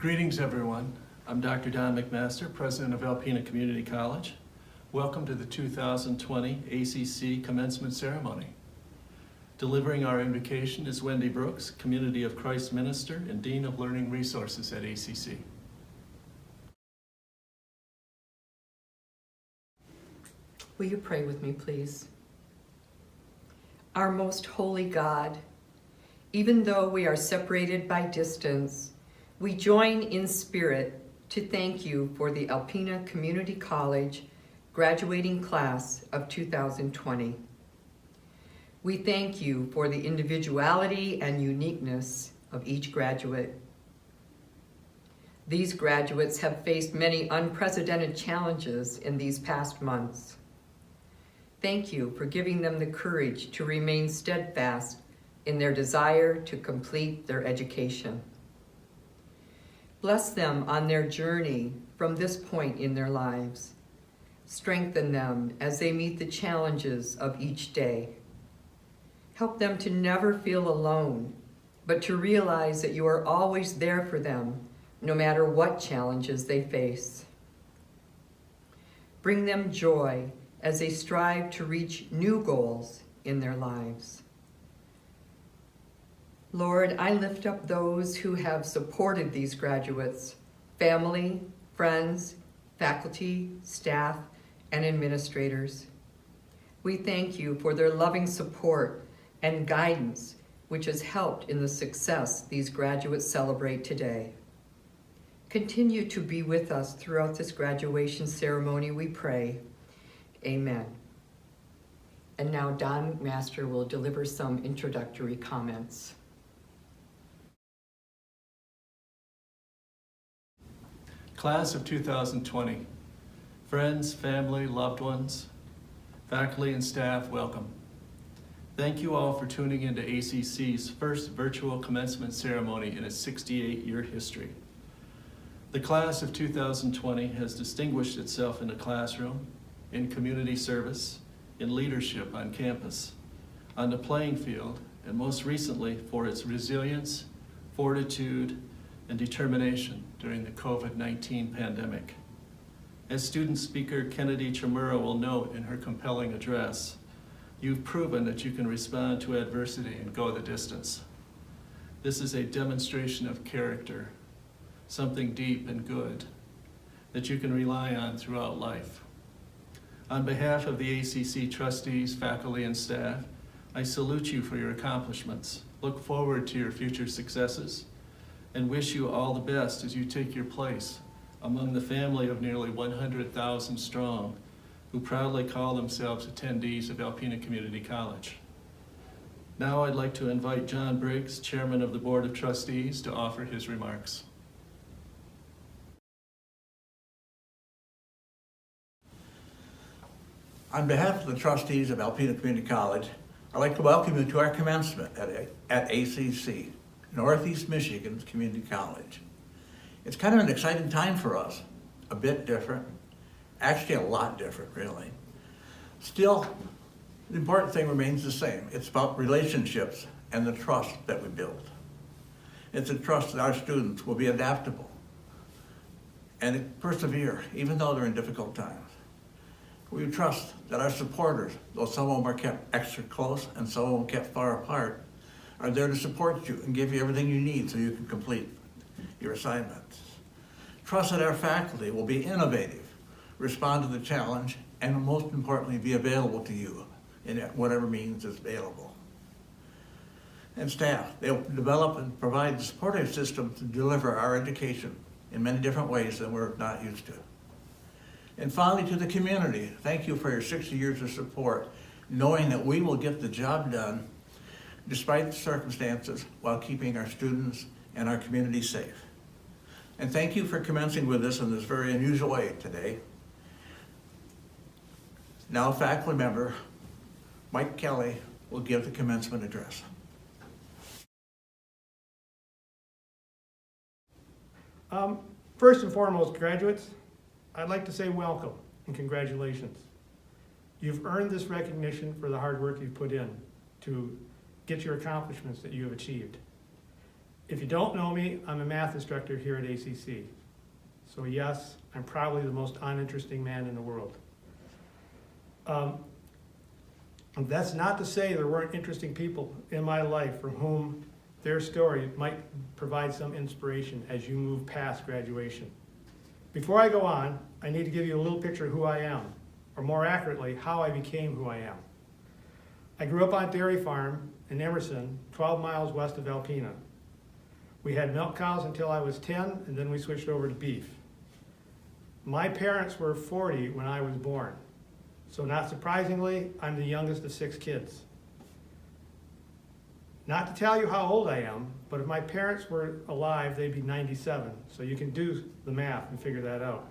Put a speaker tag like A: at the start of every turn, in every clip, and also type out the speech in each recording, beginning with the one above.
A: Greetings, everyone. I'm Dr. Don McMaster, president of Alpena Community College. Welcome to the 2020 ACC Commencement Ceremony. Delivering our invocation is Wendy Brooks, Community of Christ Minister and Dean of Learning Resources at ACC.
B: Will you pray with me, please? Our most holy God, even though we are separated by distance, we join in spirit to thank you for the Alpena Community College graduating class of 2020. We thank you for the individuality and uniqueness of each graduate. These graduates have faced many unprecedented challenges in these past months. Thank you for giving them the courage to remain steadfast in their desire to complete their education. Bless them on their journey from this point in their lives. Strengthen them as they meet the challenges of each day. Help them to never feel alone, but to realize that you are always there for them, no matter what challenges they face. Bring them joy as they strive to reach new goals in their lives. Lord, I lift up those who have supported these graduates, family, friends, faculty, staff, and administrators. We thank you for their loving support and guidance, which has helped in the success these graduates celebrate today. Continue to be with us throughout this graduation ceremony, we pray. Amen. And now Don McMaster will deliver some introductory comments.
A: Class of 2020, friends, family, loved ones, faculty and staff, welcome. Thank you all for tuning into ACC's first virtual commencement ceremony in its 68-year history. The class of 2020 has distinguished itself in the classroom, in community service, in leadership on campus, on the playing field, and most recently for its resilience, fortitude, and determination during the COVID-19 pandemic. As student speaker Kennedy Chimura will note in her compelling address, you've proven that you can respond to adversity and go the distance. This is a demonstration of character, something deep and good that you can rely on throughout life. On behalf of the ACC trustees, faculty, and staff, I salute you for your accomplishments, look forward to your future successes, and wish you all the best as you take your place among the family of nearly 100,000 strong who proudly call themselves attendees of Alpena Community College. Now I'd like to invite John Briggs, Chairman of the Board of Trustees, to offer his remarks.
C: On behalf of the trustees of Alpena Community College, I'd like to welcome you to our commencement at ACC, Northeast Michigan's Community College. It's kind of an exciting time for us, a bit different, actually a lot different, really. Still, the important thing remains the same. It's about relationships and the trust that we build. It's a trust that our students will be adaptable and persevere, even though they're in difficult times. We trust that our supporters, though some of them are kept extra close and some of them kept far apart, are there to support you and give you everything you need so you can complete your assignments. Trust that our faculty will be innovative, respond to the challenge, and most importantly, be available to you in whatever means is available. And staff, they'll develop and provide the supportive system to deliver our education in many different ways than we're not used to. And finally, to the community, thank you for your 60 years of support, knowing that we will get the job done despite the circumstances while keeping our students and our community safe. And thank you for commencing with us in this very unusual way today. Now faculty member Mike Kelly will give the commencement address.
D: First and foremost, graduates, I'd like to say welcome and congratulations. You've earned this recognition for the hard work you've put in to get your accomplishments that you have achieved. If you don't know me, I'm a math instructor here at ACC. So yes, I'm probably the most uninteresting man in the world. That's not to say there weren't interesting people in my life for whom their story might provide some inspiration as you move past graduation. Before I go on, I need to give you a little picture of who I am, or more accurately, how I became who I am. I grew up on a dairy farm in Emerson, 12 miles west of Alpena. We had milk cows until I was 10, and then we switched over to beef. My parents were 40 when I was born. So not surprisingly, I'm the youngest of 6 kids. Not to tell you how old I am, but if my parents were alive, they'd be 97. So you can do the math and figure that out.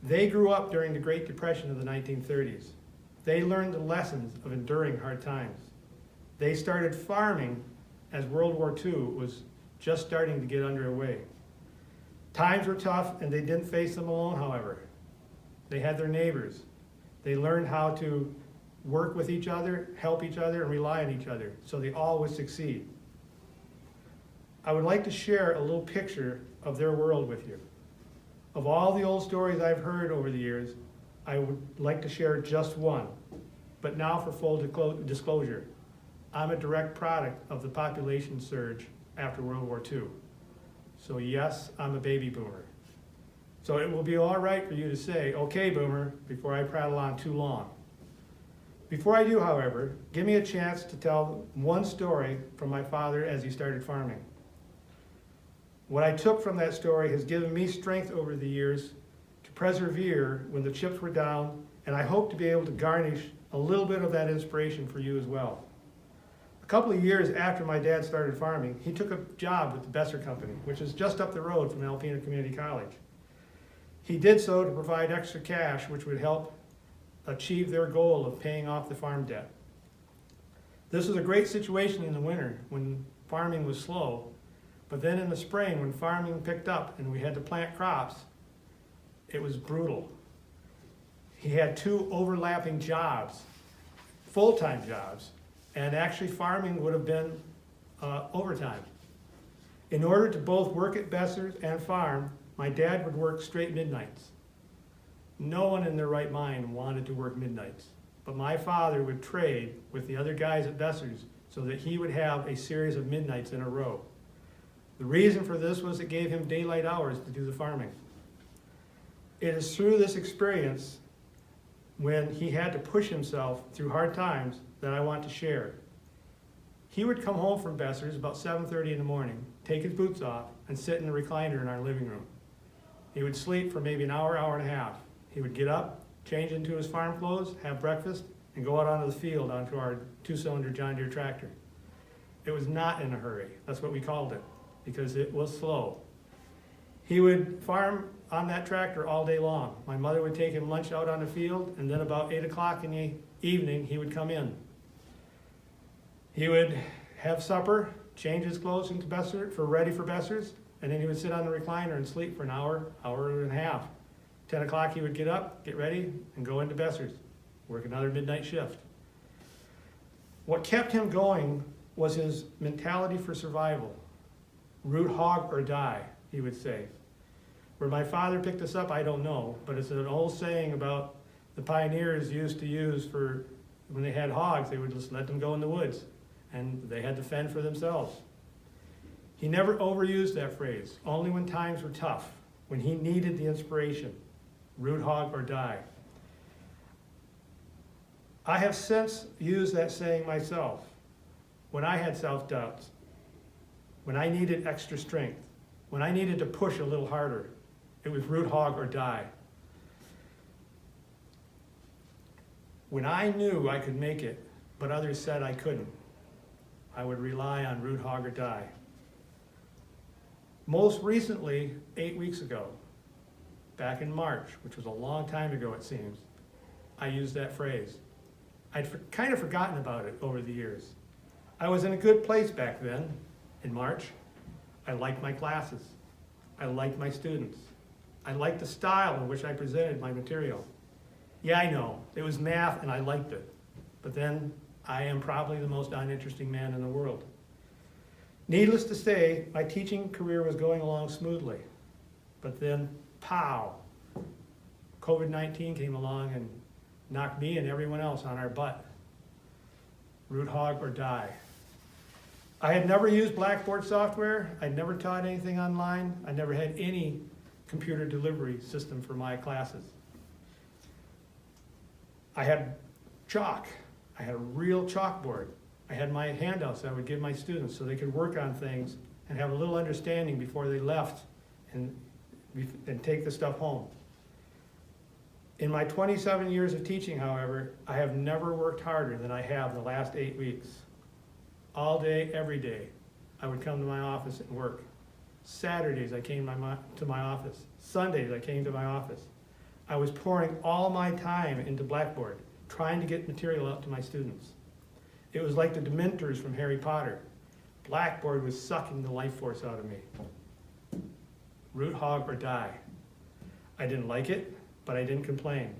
D: They grew up during the Great Depression of the 1930s. They learned the lessons of enduring hard times. They started farming as World War II was just starting to get underway. Times were tough and they didn't face them alone, however. They had their neighbors. They learned how to work with each other, help each other, and rely on each other, so they all would succeed. I would like to share a little picture of their world with you. Of all the old stories I've heard over the years, I would like to share just one. But now for full disclosure, I'm a direct product of the population surge after World War II. So yes, I'm a baby boomer. So it will be all right for you to say, okay, boomer, before I prattle on too long. Before I do, however, give me a chance to tell one story from my father as he started farming. What I took from that story has given me strength over the years to persevere when the chips were down, and I hope to be able to garnish a little bit of that inspiration for you as well. A couple of years after my dad started farming, he took a job with the Besser Company, which is just up the road from Alpena Community College. He did so to provide extra cash, which would help achieve their goal of paying off the farm debt. This was a great situation in the winter when farming was slow, but then in the spring when farming picked up and we had to plant crops, it was brutal. He had 2 overlapping jobs, full-time jobs, and actually farming would have been overtime. In order to both work at Besser's and farm, my dad would work straight midnights. No one in their right mind wanted to work midnights, but my father would trade with the other guys at Besser's so that he would have a series of midnights in a row. The reason for this was it gave him daylight hours to do the farming. It is through this experience when he had to push himself through hard times that I want to share. He would come home from Besser's about 7:30 in the morning, take his boots off, and sit in the recliner in our living room. He would sleep for maybe an hour, hour and a half. He would get up, change into his farm clothes, have breakfast, and go out onto the field onto our 2-cylinder John Deere tractor. It was not in a hurry. That's what we called it, because it was slow. He would farm on that tractor all day long. My mother would take him lunch out on the field, and then about 8 o'clock in the evening, he would come in. He would have supper, change his clothes into ready for Besser's, and then he would sit on the recliner and sleep for an hour, hour and a half. 10 o'clock he would get up, get ready, and go into Besser's, work another midnight shift. What kept him going was his mentality for survival. Root hog or die, he would say. Where my father picked this up, I don't know, but it's an old saying about the pioneers used to use for when they had hogs, they would just let them go in the woods, and they had to fend for themselves. He never overused that phrase, only when times were tough, when he needed the inspiration. Root hog or die. I have since used that saying myself when I had self-doubts, when I needed extra strength, when I needed to push a little harder. It was root hog or die. When I knew I could make it, but others said I couldn't, I would rely on root hog or die. Most recently, 8 weeks ago, back in March, which was a long time ago it seems, I used that phrase. I'd kind of forgotten about it over the years. I was in a good place back then, in March. I liked my classes. I liked my students. I liked the style in which I presented my material. Yeah, I know, it was math and I liked it. But then I am probably the most uninteresting man in the world. Needless to say, my teaching career was going along smoothly. But then, pow, COVID-19 came along and knocked me and everyone else on our butt. Root hog or die. I had never used Blackboard software. I'd never taught anything online. I never had any computer delivery system for my classes. I had chalk. I had a real chalkboard. I had my handouts I would give my students so they could work on things and have a little understanding before they left and take the stuff home. In my 27 years of teaching, however, I have never worked harder than I have in the last 8 weeks. All day, every day, I would come to my office and work. Saturdays, I came to my office. Sundays, I came to my office. I was pouring all my time into Blackboard, trying to get material out to my students. It was like the Dementors from Harry Potter. Blackboard was sucking the life force out of me. Root hog or die. I didn't like it, but I didn't complain.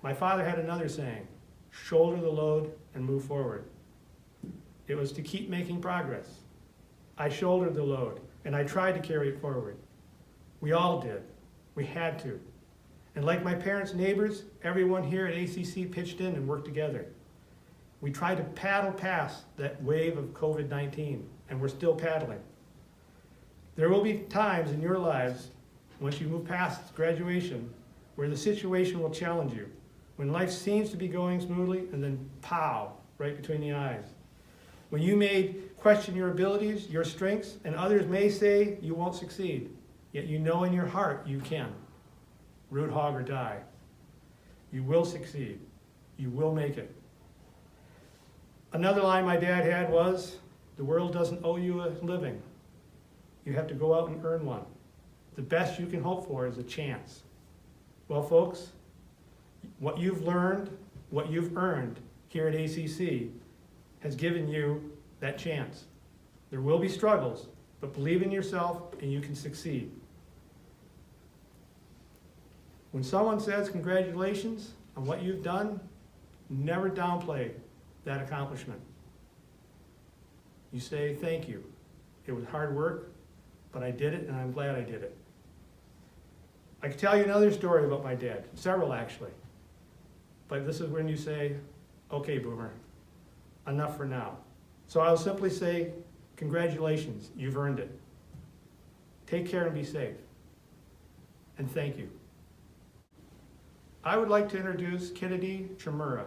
D: My father had another saying, shoulder the load and move forward. It was to keep making progress. I shouldered the load, and I tried to carry it forward. We all did. We had to. And like my parents' neighbors, everyone here at ACC pitched in and worked together. We tried to paddle past that wave of COVID-19, and we're still paddling. There will be times in your lives, once you move past graduation, where the situation will challenge you, when life seems to be going smoothly, and then pow, right between the eyes. When you may question your abilities, your strengths, and others may say you won't succeed, yet you know in your heart you can. Root hog or die. You will succeed. You will make it. Another line my dad had was, the world doesn't owe you a living. You have to go out and earn one. The best you can hope for is a chance. Well, folks, what you've learned, what you've earned here at ACC has given you that chance. There will be struggles, but believe in yourself and you can succeed. When someone says congratulations on what you've done, never downplay that accomplishment. You say thank you. It was hard work, but I did it and I'm glad I did it. I could tell you another story about my dad, several actually. But this is when you say, okay, Boomer, enough for now. So I'll simply say, congratulations, you've earned it. Take care and be safe. And thank you. I would like to introduce Kennedy Chimura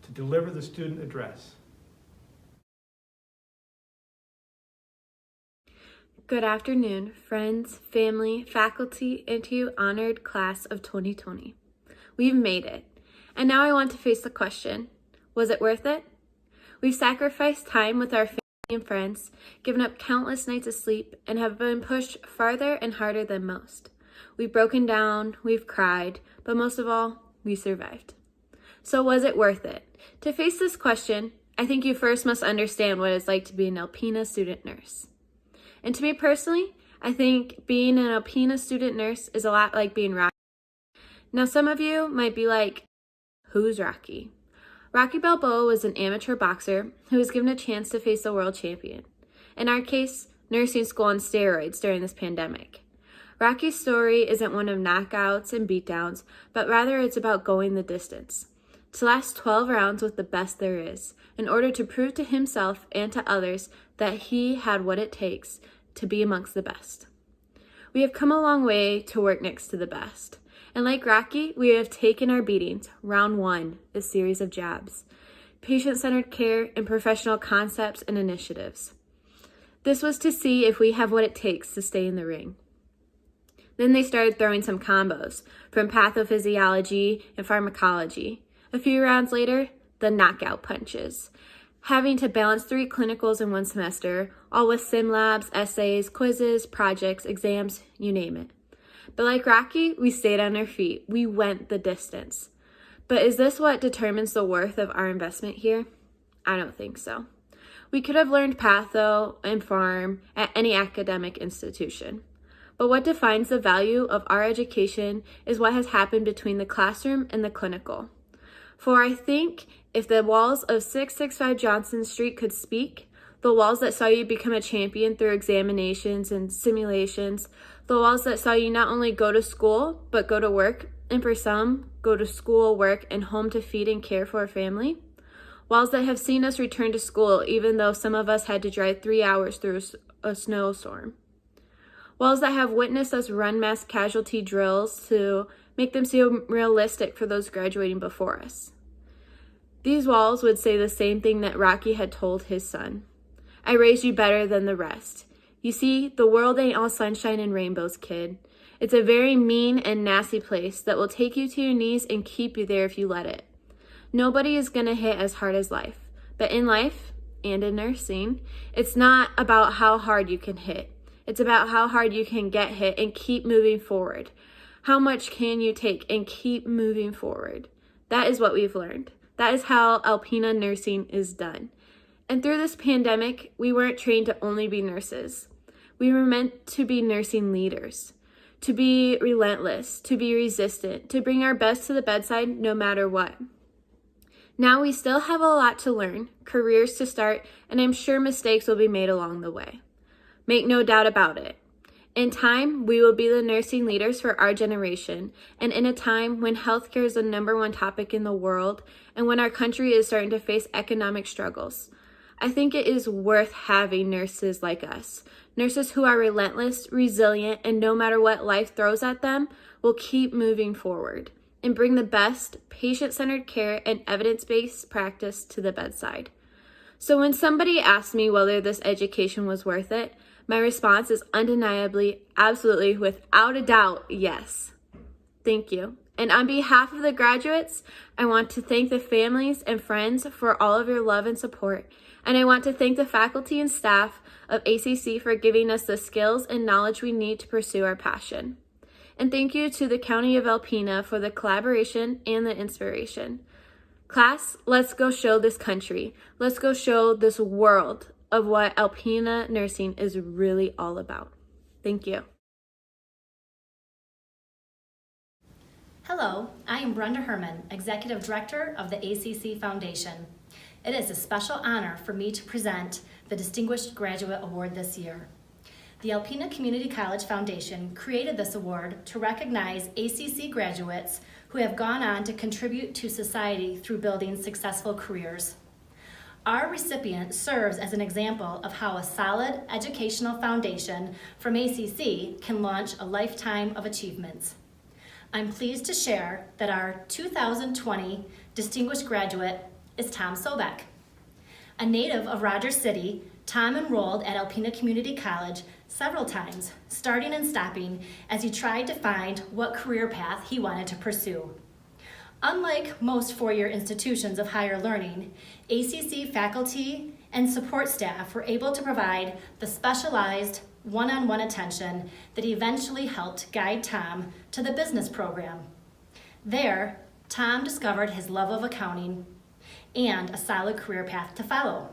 D: to deliver the student address.
E: Good afternoon, friends, family, faculty, and to you honored class of 2020. We've made it. And now I want to face the question, was it worth it? We've sacrificed time with our family and friends, given up countless nights of sleep, and have been pushed farther and harder than most. We've broken down, we've cried, but most of all, we survived. So was it worth it? To face this question, I think you first must understand what it's like to be an Alpena student nurse. And to me personally, I think being an Alpena student nurse is a lot like being Rocky. Now some of you might be like, who's Rocky? Rocky Balboa was an amateur boxer who was given a chance to face a world champion. In our case, nursing school on steroids during this pandemic. Rocky's story isn't one of knockouts and beatdowns, but rather it's about going the distance. To last 12 rounds with the best there is, in order to prove to himself and to others that he had what it takes to be amongst the best. We have come a long way to work next to the best. And like Rocky, we have taken our beatings, round one, a series of jabs, patient-centered care, and professional concepts and initiatives. This was to see if we have what it takes to stay in the ring. Then they started throwing some combos from pathophysiology and pharmacology. A few rounds later, the knockout punches. Having to balance 3 clinicals in one semester, all with sim labs, essays, quizzes, projects, exams, you name it. But like Rocky, we stayed on our feet. We went the distance. But is this what determines the worth of our investment here? I don't think so. We could have learned patho and pharm at any academic institution. But what defines the value of our education is what has happened between the classroom and the clinical. For I think if the walls of 665 Johnson Street could speak, the walls that saw you become a champion through examinations and simulations, the walls that saw you not only go to school, but go to work, and for some, go to school, work, and home to feed and care for a family. Walls that have seen us return to school even though some of us had to drive 3 hours through a snowstorm. Walls that have witnessed us run mass casualty drills to make them seem realistic for those graduating before us. These walls would say the same thing that Rocky had told his son. I raised you better than the rest. You see, the world ain't all sunshine and rainbows, kid. It's a very mean and nasty place that will take you to your knees and keep you there if you let it. Nobody is going to hit as hard as life. But in life, and in nursing, it's not about how hard you can hit. It's about how hard you can get hit and keep moving forward. How much can you take and keep moving forward? That is what we've learned. That is how Alpena nursing is done. And through this pandemic, we weren't trained to only be nurses. We were meant to be nursing leaders, to be relentless, to be resistant, to bring our best to the bedside no matter what. Now we still have a lot to learn, careers to start, and I'm sure mistakes will be made along the way. Make no doubt about it. In time, we will be the nursing leaders for our generation, and in a time when healthcare is the #1 topic in the world, and when our country is starting to face economic struggles, I think it is worth having nurses like us. Nurses who are relentless, resilient, and no matter what life throws at them, will keep moving forward and bring the best patient-centered care and evidence-based practice to the bedside. So when somebody asks me whether this education was worth it, my response is undeniably, absolutely, without a doubt, yes. Thank you. And on behalf of the graduates, I want to thank the families and friends for all of your love and support. And I want to thank the faculty and staff of ACC for giving us the skills and knowledge we need to pursue our passion. And thank you to the County of Alpena for the collaboration and the inspiration. Class, let's go show this country. Let's go show this world of what Alpena nursing is really all about. Thank you.
F: Hello, I am Brenda Herman, Executive Director of the ACC Foundation. It is a special honor for me to present the Distinguished Graduate Award this year. The Alpena Community College Foundation created this award to recognize ACC graduates who have gone on to contribute to society through building successful careers. Our recipient serves as an example of how a solid educational foundation from ACC can launch a lifetime of achievements. I'm pleased to share that our 2020 distinguished graduate is Tom Sobek. A native of Rogers City, Tom enrolled at Alpena Community College several times, starting and stopping as he tried to find what career path he wanted to pursue. Unlike most four-year institutions of higher learning, ACC faculty and support staff were able to provide the specialized one-on-one attention that eventually helped guide Tom to the business program. There, Tom discovered his love of accounting and a solid career path to follow.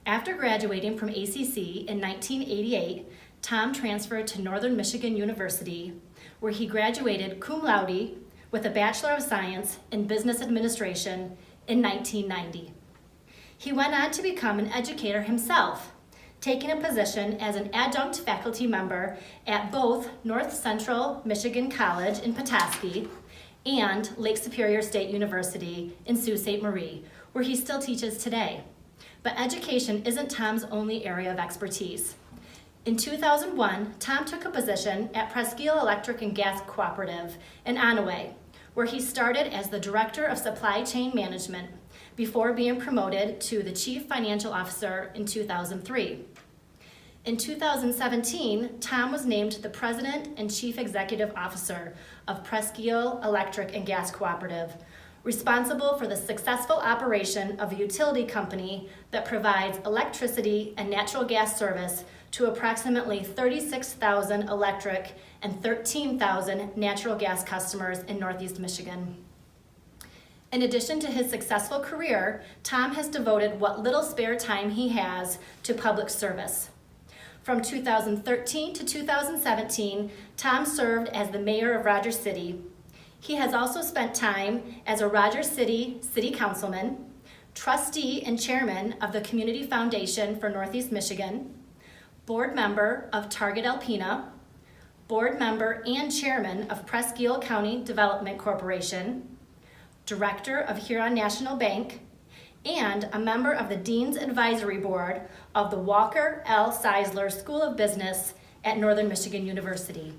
F: After graduating from ACC in 1988, Tom transferred to Northern Michigan University, where he graduated cum laude with a Bachelor of Science in Business Administration in 1990. He went on to become an educator himself, taking a position as an adjunct faculty member at both North Central Michigan College in Petoskey and Lake Superior State University in Sault Ste. Marie, where he still teaches today. But education isn't Tom's only area of expertise. In 2001, Tom took a position at Presque Isle Electric and Gas Cooperative in Onaway, where he started as the Director of Supply Chain Management before being promoted to the Chief Financial Officer in 2003. In 2017, Tom was named the President and Chief Executive Officer of Presque Isle Electric and Gas Cooperative, responsible for the successful operation of a utility company that provides electricity and natural gas service to approximately 36,000 electric and 13,000 natural gas customers in Northeast Michigan. In addition to his successful career, Tom has devoted what little spare time he has to public service. From 2013 to 2017, Tom served as the mayor of Rogers City. He has also spent time as a Rogers City City Councilman, trustee and chairman of the Community Foundation for Northeast Michigan, board member of Target Alpena, board member and chairman of Presque Isle County Development Corporation, director of Huron National Bank, and a member of the Dean's Advisory Board of the Walker L. Seisler School of Business at Northern Michigan University.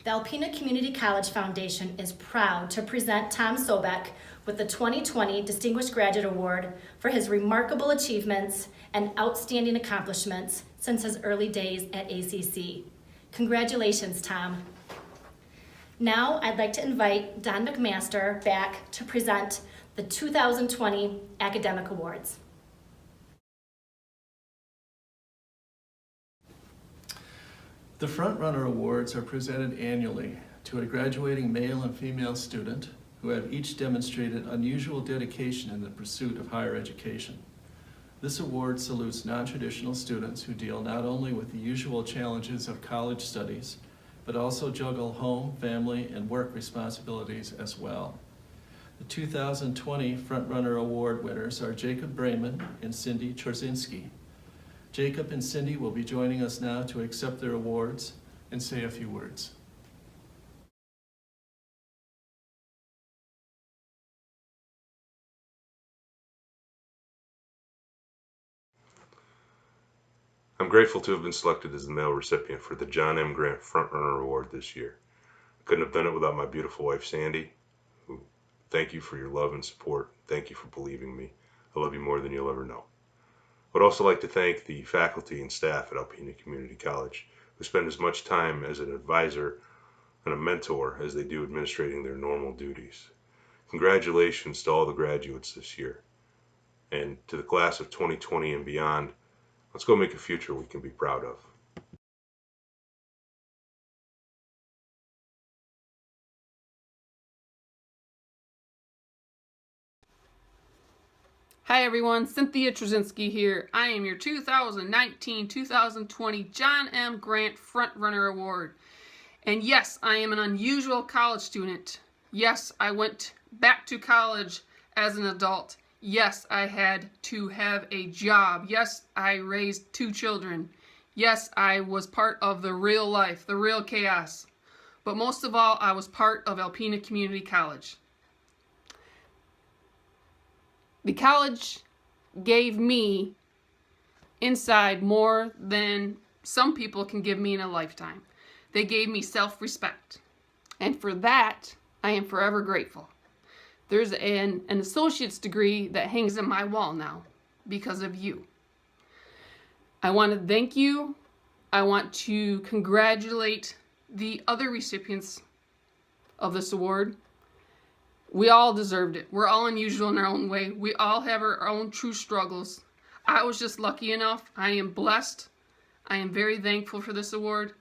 F: The Alpena Community College Foundation is proud to present Tom Sobek with the 2020 Distinguished Graduate Award for his remarkable achievements and outstanding accomplishments since his early days at ACC. Congratulations, Tom. Now I'd like to invite Don McMaster back to present the 2020 Academic Awards.
A: The Front Runner Awards are presented annually to a graduating male and female student who have each demonstrated unusual dedication in the pursuit of higher education. This award salutes non-traditional students who deal not only with the usual challenges of college studies, but also juggle home, family, and work responsibilities as well. The 2020 Front Runner Award winners are Jacob Brayman and Cindy Czorzinski. Jacob and Cindy will be joining us now to accept their awards and say a few words.
G: I'm grateful to have been selected as the male recipient for the John M. Grant Front Runner Award this year. I couldn't have done it without my beautiful wife, Sandy, who, thank you for your love and support. Thank you for believing me. I love you more than you'll ever know. I would also like to thank the faculty and staff at Alpena Community College, who spend as much time as an advisor and a mentor as they do administrating their normal duties. Congratulations to all the graduates this year. And to the class of 2020 and beyond, let's go make a future we can be proud of.
H: Hi everyone, Cynthia Trzynski here. I am your 2019-2020 John M. Grant Front Runner Award. And yes, I am an unusual college student. Yes, I went back to college as an adult. Yes, I had to have a job. Yes, I raised 2 children. Yes, I was part of the real life, the real chaos. But most of all, I was part of Alpena Community College. The college gave me inside more than some people can give me in a lifetime. They gave me self-respect. And for that, I am forever grateful. There's an associate's degree that hangs in my wall now because of you. I want to thank you. I want to congratulate the other recipients of this award. We all deserved it. We're all unusual in our own way. We all have our own true struggles. I was just lucky enough. I am blessed. I am very thankful for this award.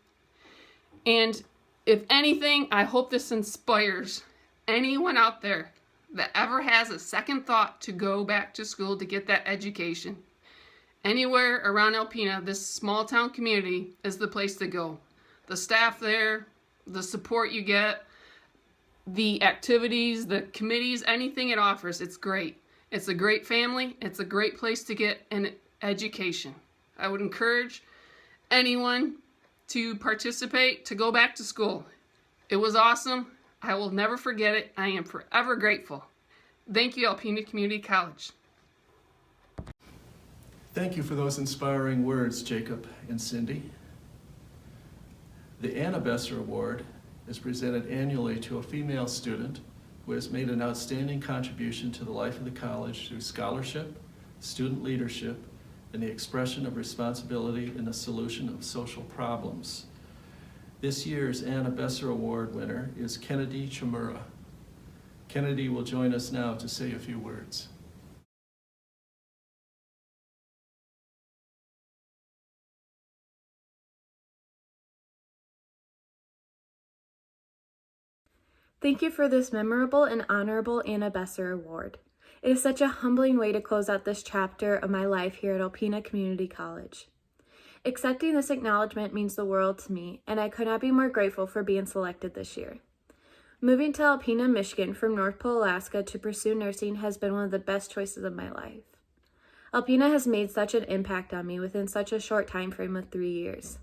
H: And if anything, I hope this inspires anyone out there that ever has a second thought to go back to school to get that education. Anywhere around Alpena, this small town community is the place to go. The staff there, the support you get, the activities, the committees, anything it offers, it's great. It's a great family. It's a great place to get an education. I would encourage anyone to participate, to go back to school. It was awesome. I will never forget it. I am forever grateful. Thank you, Alpena Community College.
A: Thank you for those inspiring words, Jacob and Cindy. The Anna Besser Award is presented annually to a female student who has made an outstanding contribution to the life of the college through scholarship, student leadership, and the expression of responsibility in the solution of social problems. This year's Anna Besser Award winner is Kennedy Chimura. Kennedy will join us now to say a few words.
E: Thank you for this memorable and honorable Anna Besser Award. It is such a humbling way to close out this chapter of my life here at Alpena Community College. Accepting this acknowledgement means the world to me, and I could not be more grateful for being selected this year. Moving to Alpena, Michigan from North Pole, Alaska to pursue nursing has been one of the best choices of my life. Alpena has made such an impact on me within such a short time frame of 3 years.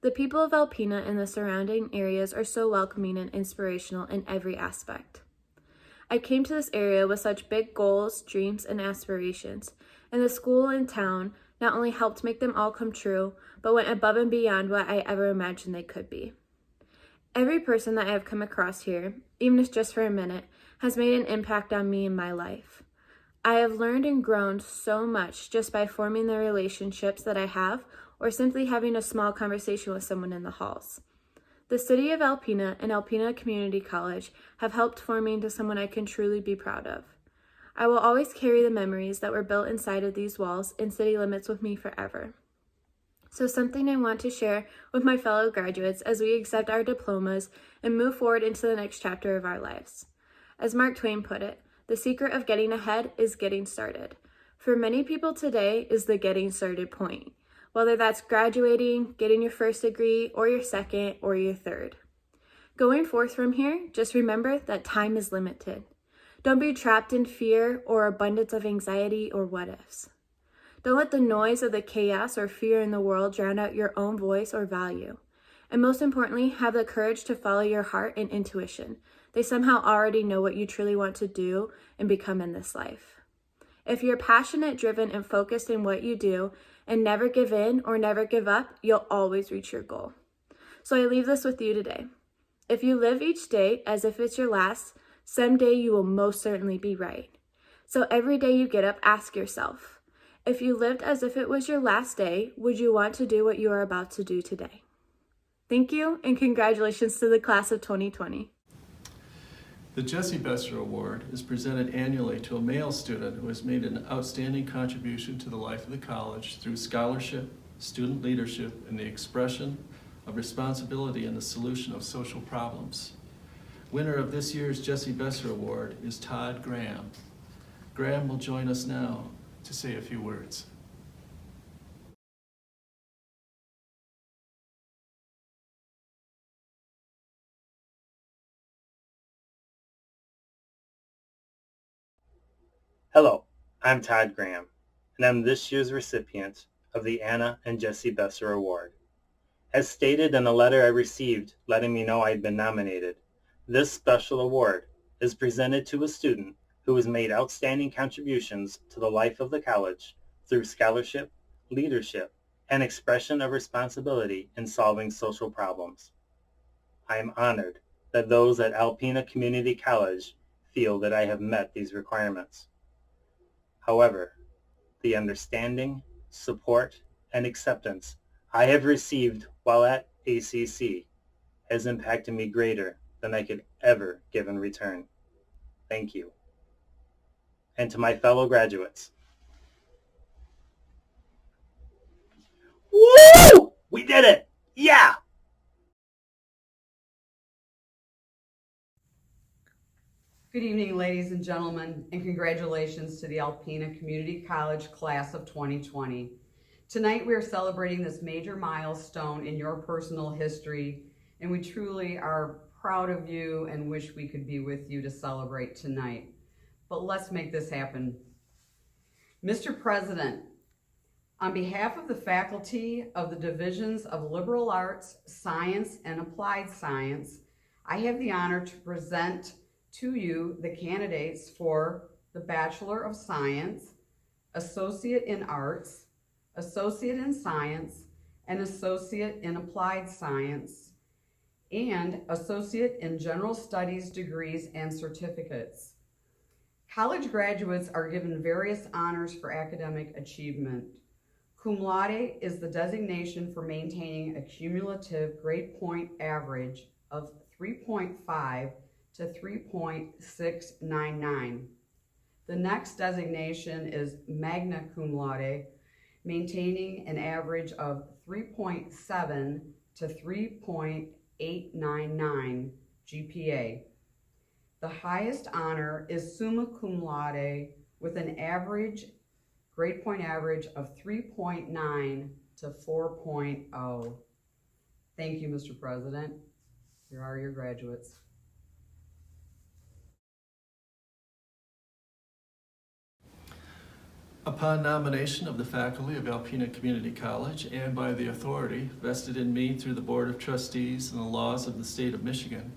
E: The people of Alpena and the surrounding areas are so welcoming and inspirational in every aspect. I came to this area with such big goals, dreams, and aspirations, and the school and town not only helped make them all come true, but went above and beyond what I ever imagined they could be. Every person that I have come across here, even if just for a minute, has made an impact on me in my life. I have learned and grown so much just by forming the relationships that I have or simply having a small conversation with someone in the halls. The city of Alpena and Alpena Community College have helped form me into someone I can truly be proud of. I will always carry the memories that were built inside of these walls and city limits with me forever. So something I want to share with my fellow graduates as we accept our diplomas and move forward into the next chapter of our lives. As Mark Twain put it, the secret of getting ahead is getting started. For many people today is the getting started point, whether that's graduating, getting your first degree, or your second, or your third. Going forth from here, just remember that time is limited. Don't be trapped in fear or abundance of anxiety or what-ifs. Don't let the noise of the chaos or fear in the world drown out your own voice or value. And most importantly, have the courage to follow your heart and intuition. They somehow already know what you truly want to do and become in this life. If you're passionate, driven, and focused in what you do, and never give in or never give up, you'll always reach your goal. So I leave this with you today. If you live each day as if it's your last, someday you will most certainly be right. So every day you get up, ask yourself, if you lived as if it was your last day, would you want to do what you are about to do today? Thank you, and congratulations to the class of 2020.
A: The Jessie Besser Award is presented annually to a male student who has made an outstanding contribution to the life of the college through scholarship, student leadership, and the expression of responsibility in the solution of social problems. Winner of this year's Jessie Besser Award is Todd Graham. Graham will join us now to say a few words.
I: Hello, I'm Todd Graham, and I'm this year's recipient of the Anna and Jessie Besser Award. As stated in a letter I received letting me know I had been nominated, this special award is presented to a student who has made outstanding contributions to the life of the college through scholarship, leadership, and expression of responsibility in solving social problems. I am honored that those at Alpena Community College feel that I have met these requirements. However, the understanding, support, and acceptance I have received while at ACC has impacted me greater than I could ever give in return. Thank you. And to my fellow graduates. Woo! We did it! Yeah!
B: Good evening, ladies and gentlemen, and congratulations to the Alpena Community College class of 2020. Tonight we are celebrating this major milestone in your personal history, and we truly are proud of you and wish we could be with you to celebrate tonight. But let's make this happen. Mr. President, on behalf of the faculty of the Divisions of Liberal Arts, Science, and Applied Science, I have the honor to present to you the candidates for the Bachelor of Science, Associate in Arts, Associate in Science, and Associate in Applied Science, and Associate in General Studies degrees and certificates. College graduates are given various honors for academic achievement. Cum laude is the designation for maintaining a cumulative grade point average of 3.5 to 3.699. The next designation is magna cum laude, maintaining an average of 3.7 to 3.899 GPA. The highest honor is summa cum laude with an average grade point average of 3.9 to 4.0. Thank you, Mr. President. Here are your graduates.
A: Upon nomination of the faculty of Alpena Community College and by the authority vested in me through the Board of Trustees and the laws of the state of Michigan,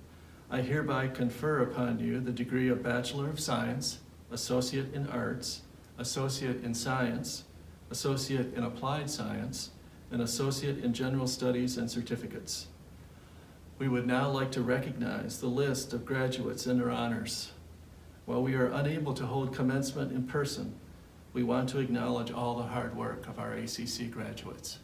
A: I hereby confer upon you the degree of Bachelor of Science, Associate in Arts, Associate in Science, Associate in Applied Science, and Associate in General Studies and certificates. We would now like to recognize the list of graduates and their honors. While we are unable to hold commencement in person, we want to acknowledge all the hard work of our ACC graduates.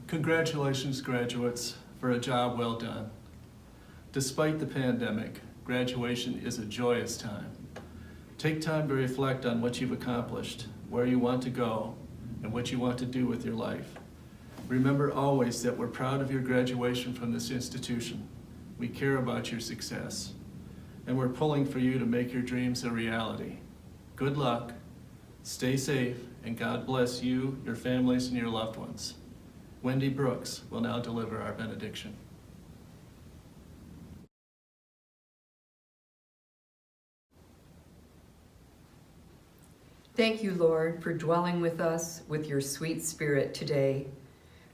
A: Congratulations, graduates, for a job well done. Despite the pandemic, graduation is a joyous time. Take time to reflect on what you've accomplished, where you want to go, and what you want to do with your life. Remember always that we're proud of your graduation from this institution. We care about your success, and we're pulling for you to make your dreams a reality. Good luck, stay safe, and God bless you, your families, and your loved ones. Wendy Brooks will now deliver our benediction.
B: Thank you, Lord, for dwelling with us with your sweet spirit today.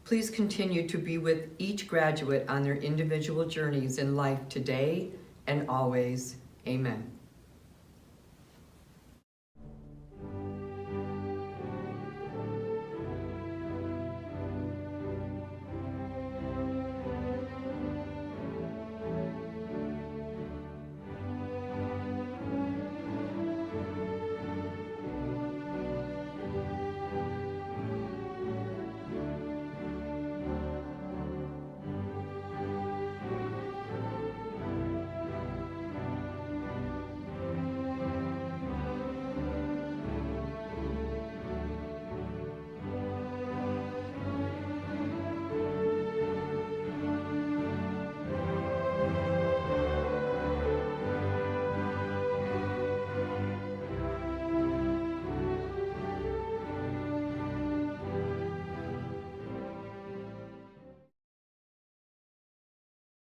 B: Please continue to be with each graduate on their individual journeys in life today and always. Amen.